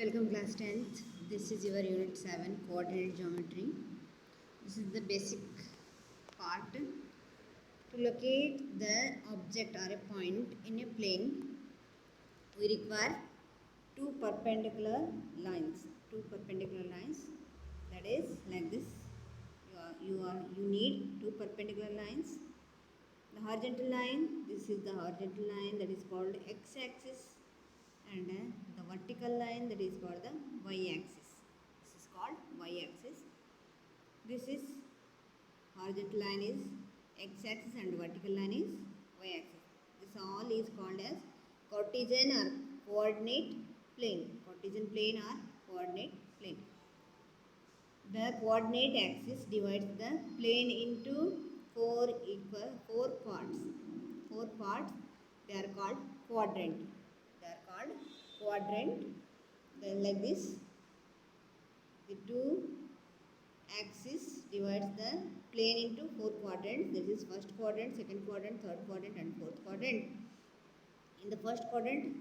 Welcome class 10th. This is your unit 7 coordinate geometry. This is the basic part. To locate the object or a point in a plane, we require two perpendicular lines. That is like this. You need two perpendicular lines. The horizontal line, this is the horizontal line that is called x-axis, and the vertical line that is called the y-axis. This is called y-axis. This is horizontal line is x-axis and vertical line is y-axis. This all is called as Cartesian or coordinate plane. Cartesian plane or coordinate plane. The coordinate axis divides the plane into four parts. They are called quadrant. Then like this, the two axis divides the plane into four quadrants. This is first quadrant, second quadrant, third quadrant, and fourth quadrant. In the first quadrant,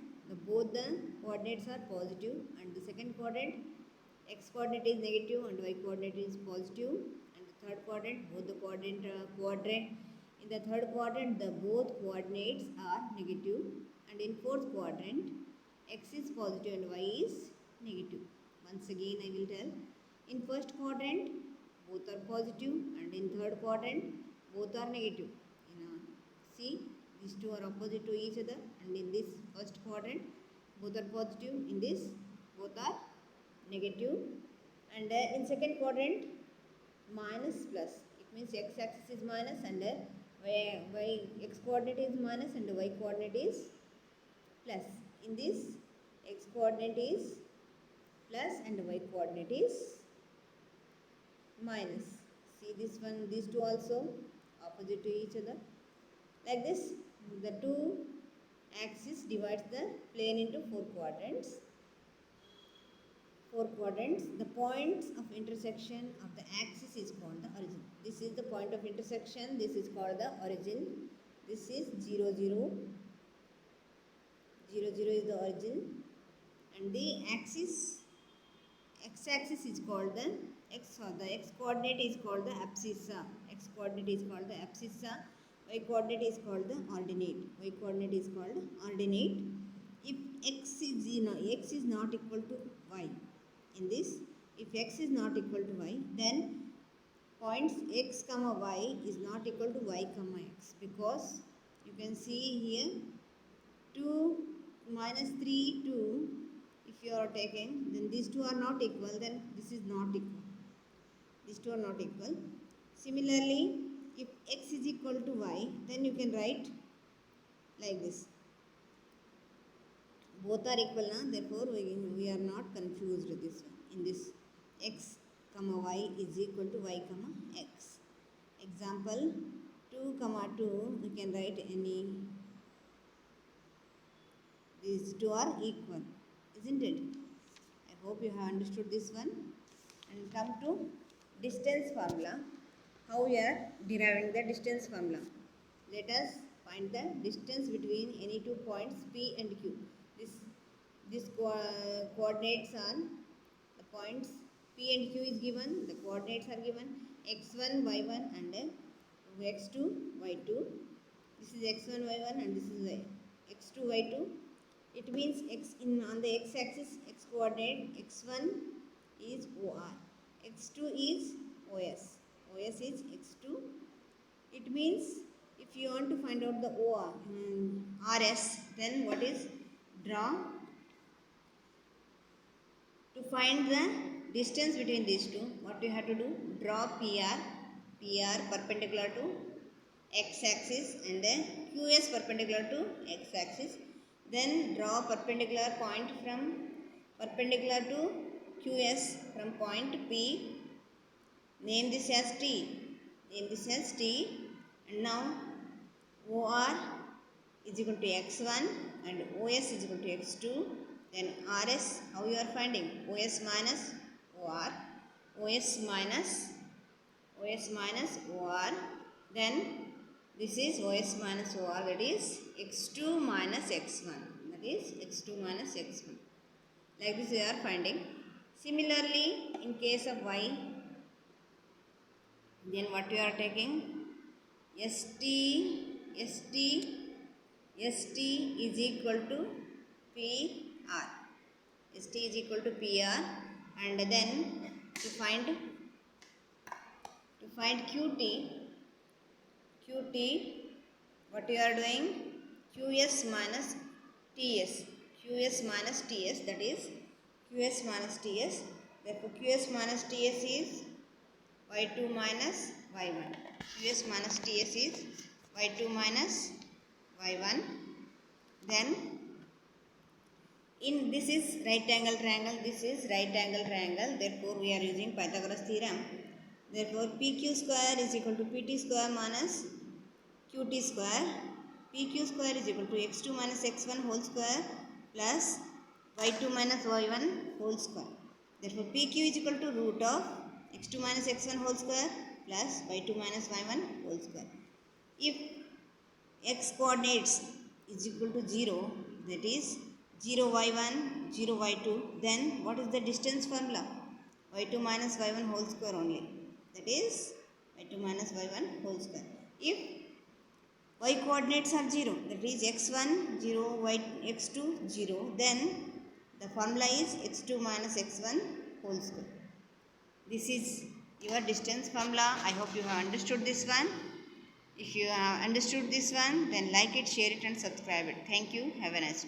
both the coordinates are positive, and the second quadrant, x coordinate is negative and y coordinate is positive, and the third quadrant, both the quadrant. In the third quadrant, the both coordinates are negative, and in fourth quadrant, x is positive and y is negative. Once again I will tell. In first quadrant, both are positive, and in third quadrant, both are negative. See, these two are opposite to each other, and in this first quadrant, both are positive. In this, both are negative. And in second quadrant, minus plus. It means x-axis is minus, and x coordinate is minus, and y coordinate is plus. In this, x coordinate is plus and y coordinate is minus. See this one, these two also opposite to each other. Like this, the two axis divides the plane into four quadrants. The points of intersection of the axis is called the origin. This is the point of intersection. This is called the origin. This is 0, 0. 0, 0 is the origin, and the x-axis is called the x coordinate is called the abscissa. Y coordinate is called the ordinate. If x is not equal to y, in this, if x is not equal to y, then points x comma y is not equal to y comma x, because you can see here 2 minus 3 2, if you are taking, then these two are not equal, then this is not equal. These two are not equal. Similarly, if x is equal to y, then you can write like this. Both are equal now, therefore we are not confused with this one. In this, x comma y is equal to y comma x. Example 2 comma 2, we can write any. These two are equal, isn't it? I hope you have understood this one. And come to distance formula. How we are deriving the distance formula? Let us find the distance between any two points P and Q. This coordinates on the points P and Q is given. The coordinates are given x1, y1 and x2, y2. This is x1, y1 and this is x2, y2. It means on the x-axis, x coordinate, x1 is OR, x2 is OS. OS is x2. It means if you want to find out the RS, then what is? Draw. To find the distance between these two, what you have to do? Draw PR perpendicular to x-axis and QS perpendicular to x-axis. Then draw perpendicular point perpendicular to QS from point P. Name this as T. And now OR is equal to x1 and OS is equal to x2. Then RS, how you are finding? OS minus OR. Then this is OS minus OR, that is x2 minus x1. Like this we are finding. Similarly, in case of y, then what we are taking? st is equal to PR. St is equal to PR, and then to find qt, what you are doing? qs minus ts, that is qs minus ts. Therefore qs minus ts is y2 minus y1. qs minus ts is y2 minus y1. Then in this is right angle triangle, this is right angle triangle, therefore we are using Pythagoras theorem. Therefore pq square is equal to pt square minus qt square. pq square is equal to x2 minus x1 whole square plus y2 minus y1 whole square. Therefore pq is equal to root of x2 minus x1 whole square plus y2 minus y1 whole square. If x coordinates is equal to 0, that is 0 y1 0 y2, then what is the distance formula? y2 minus y1 whole square only, that is y2 minus y1 whole square. If y coordinates are 0, that is x1 0 x2 0, then the formula is x2 minus x1 whole square. This is your distance formula. I hope you have understood this one. If you have understood this one, then like it, share it and subscribe it. Thank you. Have a nice day.